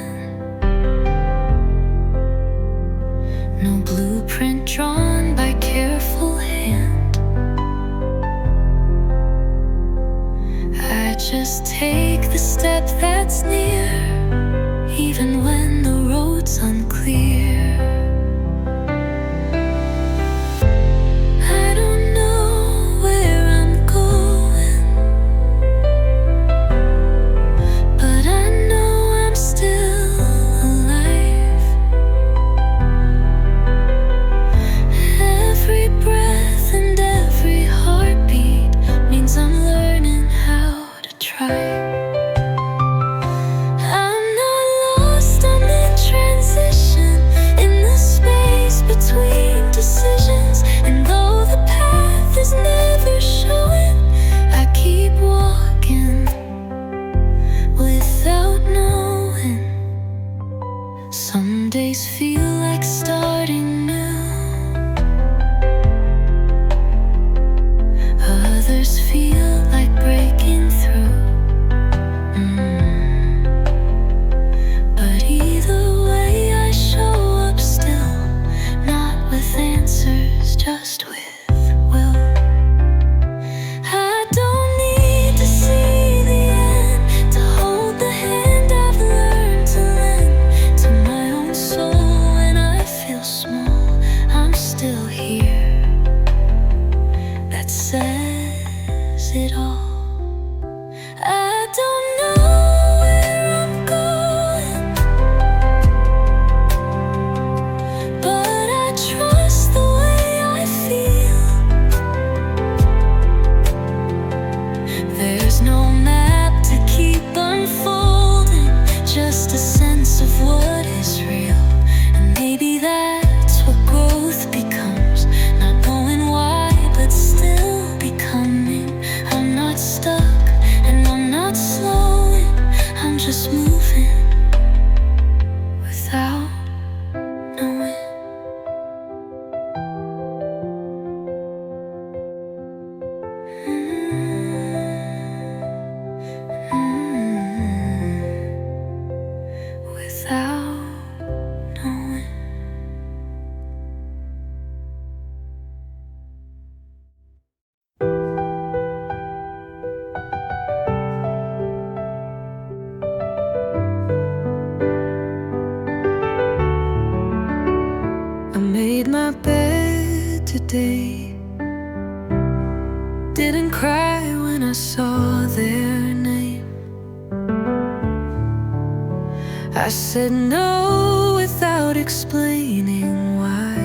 Some days feel like starting new, others feel like breaking through. But either way I show up still, not with answers, just with will. I don't need to see the end to hold the hand I've learned to lend to my own soul. When I feel small, I'm still here. That says it all. I don't know where I'm going, but I trust the way I feel. There's no map to keep unfolding, just a sense of what is real. And maybe that's what growth becomes, not knowing why, but still becoming. I'm not stuck and I'm not slowing, I'm just moving without knowing. Without knowing. I made my bed today, didn't cry when I saw their name. I said no without explaining why,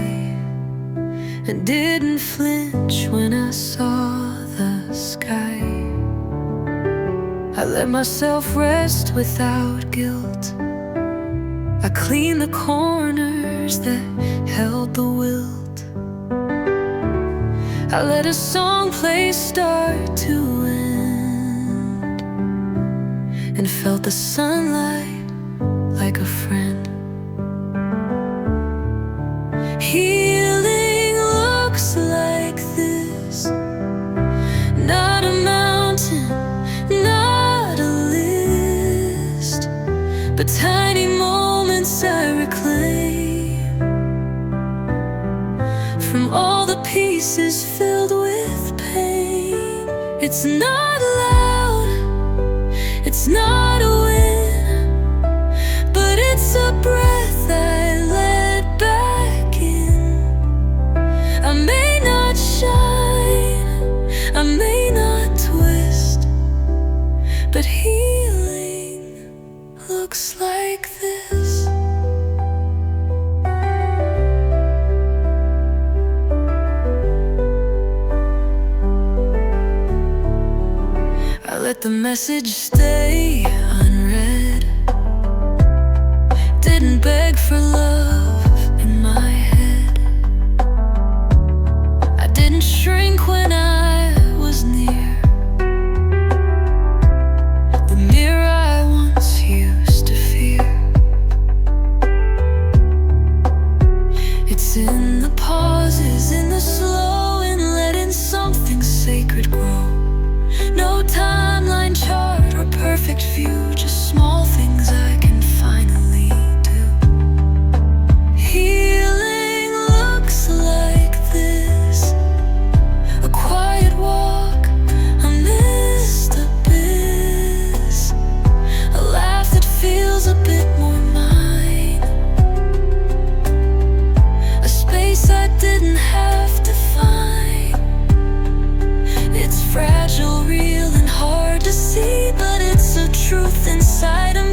and didn't flinch when I saw the sky. I let myself rest without guilt. I cleaned the corners that held the wilt. I let a song play start to end, and felt the sunlight like a friend. Healing looks like this, not a mountain, not a list, but tiny moments I reclaim from all the pieces filled with pain. It's not loud, it's not a win, but it's a breath I let back in. I may not shine, I may not twist, but healing looks like this. I let the message stay unread, didn't beg for love in my head. I didn't shrink when I was near the mirror I once used to fear. It's in the pauses, in the slow, in letting something sacred grow. No timeline chart or perfect view, just small things I can finally do. Healing looks like this, a quiet walk amidst abyss, a laugh that feels a bit more mine, a space I didn't have to find. It's fragile, real, and hard to see, but it's a truth inside of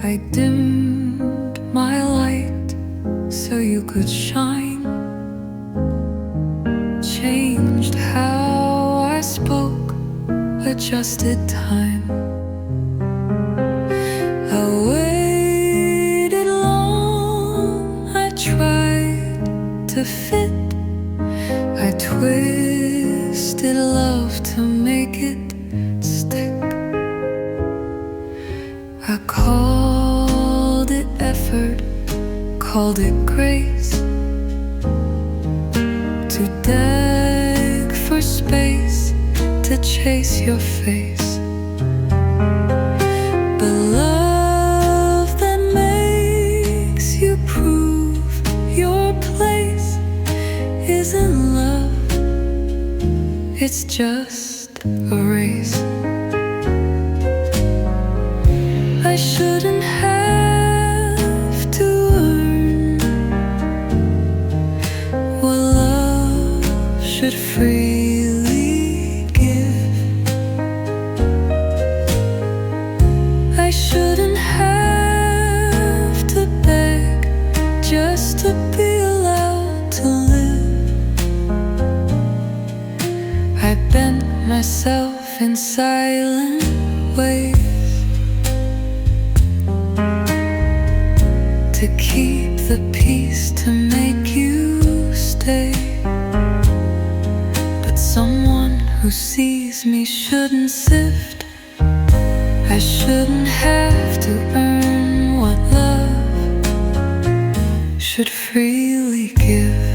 I dimmed my light so you could shine, changed how I spoke, adjusted time. I waited long, I tried to fit, I twisted love to make it stick. I called it effort, called it grace, to beg for space, to chase your face. But love that makes you prove your place isn't love, it's just a race. I shouldn't have to earn what love should freely give. I shouldn't have to beg just to be allowed to live. I bent myself in silent ways to keep the peace, to make you stay. But someone who sees me shouldn't sift. I shouldn't have to earn what love should freely give.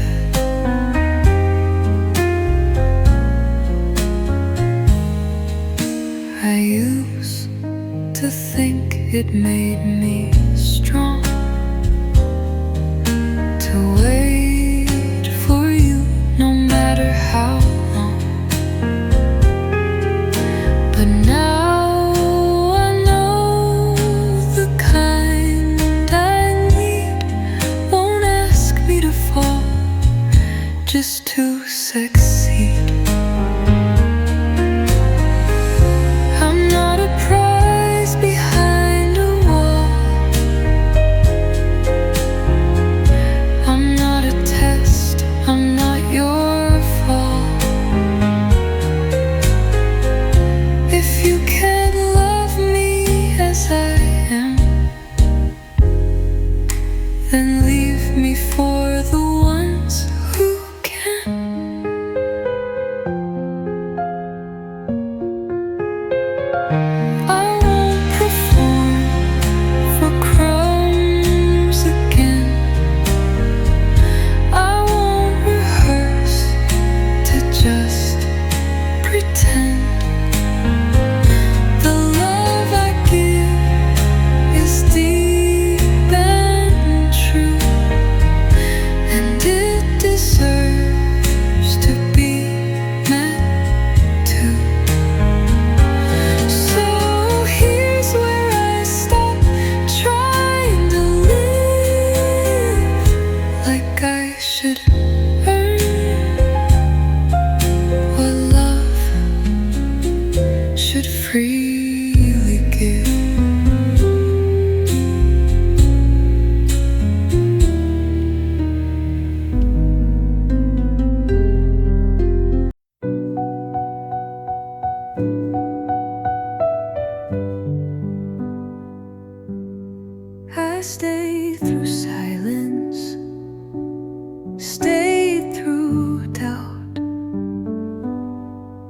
I used to think it made me strong to wait for you no matter how long. But now I know the kind I need won't ask me to fall just to succeed. I'm not a prize behind a wall, I'm not a test, I'm not your fault. If you can't love me as I am, then leave me for the ones who can. I won't perform for crumbs again. I won't rehearse to just pretend. The love I give is deep and true, and it deserves to be meant to. So here's where I stop trying to live like I should earn what love should freely give. I stayed through silence, stayed through doubt,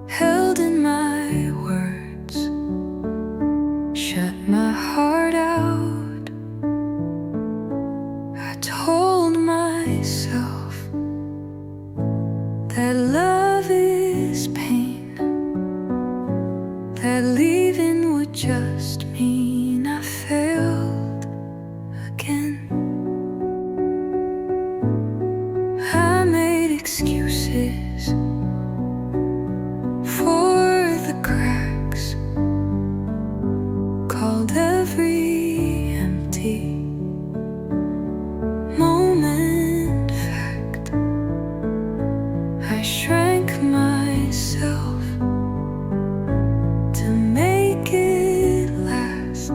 held in my words, shut my heart out. I told myself that love is pain, that leaving would just mean I failed again. I made excuses for the cracks, called every empty moment fact. I shrank myself to make it last.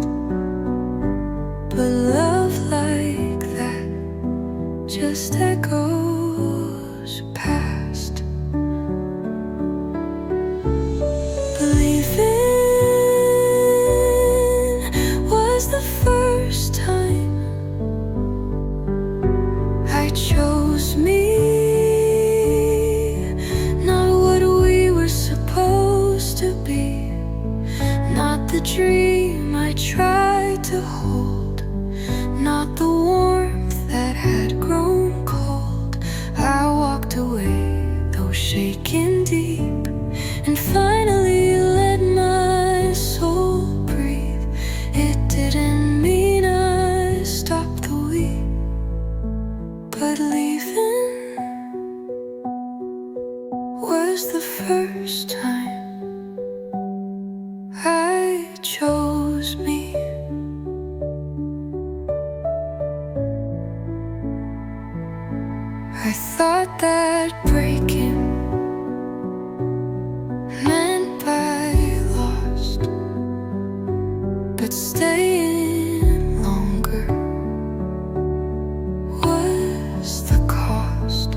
the dream I tried to hold, not the warmth that had grown cold. I walked away, though shaking deep, and finally let my soul breathe. It didn't mean I stopped the weep, but leaving was the first time I chose me. I thought that breaking meant I lost, but staying longer was the cost.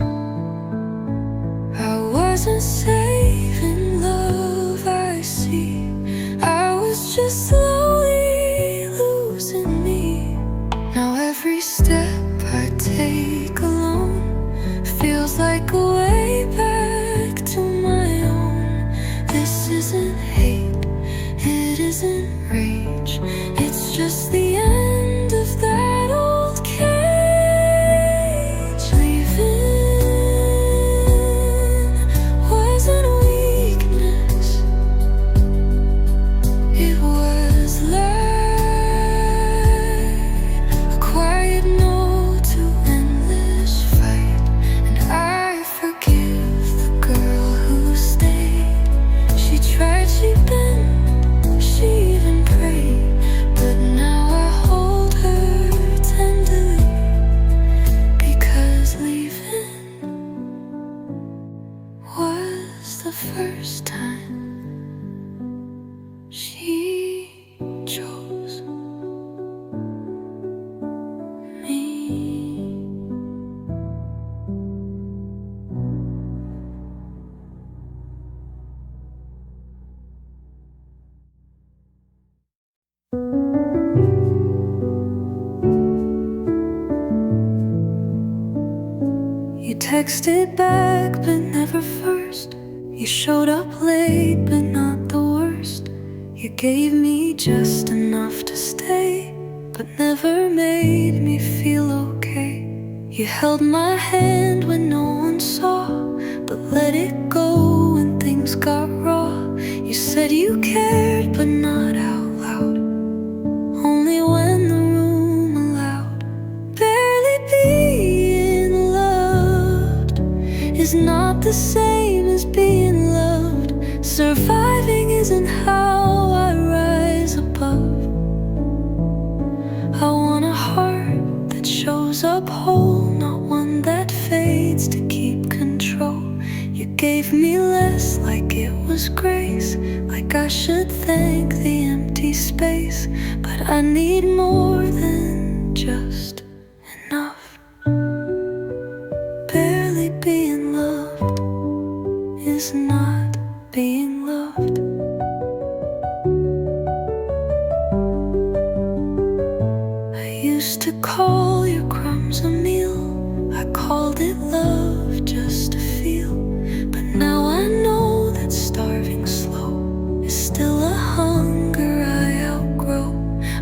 I wasn't saving love, I see. I was just slowly losing me. Now every step I take alone feels like a way back to my own. This isn't hate, it isn't rage, it's just the end of that old cage. Leaving wasn't weakness, it was light, a quiet no to endless fight. And I forgive the girl who stayed. She tried, she bent, she even prayed, but now I hold her tenderly, because leaving was the first time she chose me. You texted back, but never first. You showed up late, but not the worst. You gave me just enough to stay, but never made me feel okay. You held my hand when no one saw, but let it go when things got raw. You said you cared, but not out loud, only when the room allowed. Barely being loved is not the same as being loved. Surviving isn't how I rise above. I want a heart that shows up whole, not one that fades to keep control. You gave me less, like it was grace, like I should thank the empty space. But I need more than just enough. Barely being loved is not being loved. I used to call your crumbs a meal, I called it love just to feel. But now I know that starving slow is still a hunger I outgrow.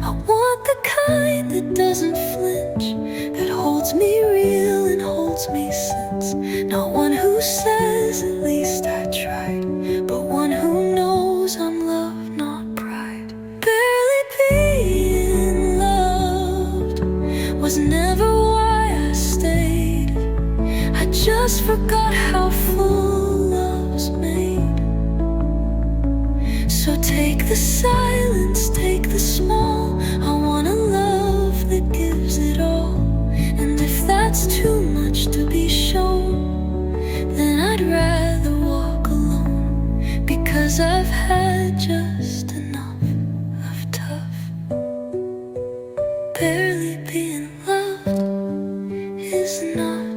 I want the kind that doesn't flinch, that holds me real and holds me since. Not one who says at least I tried, but one who knows I'm love, not pride. Barely being loved was never why I stayed. I just forgot how full love's made. So take the silence, take the small. I want a love that gives it all. And if that's too much to be shown, then I'd rather walk alone, because I've had just enough of tough. Barely being loved is not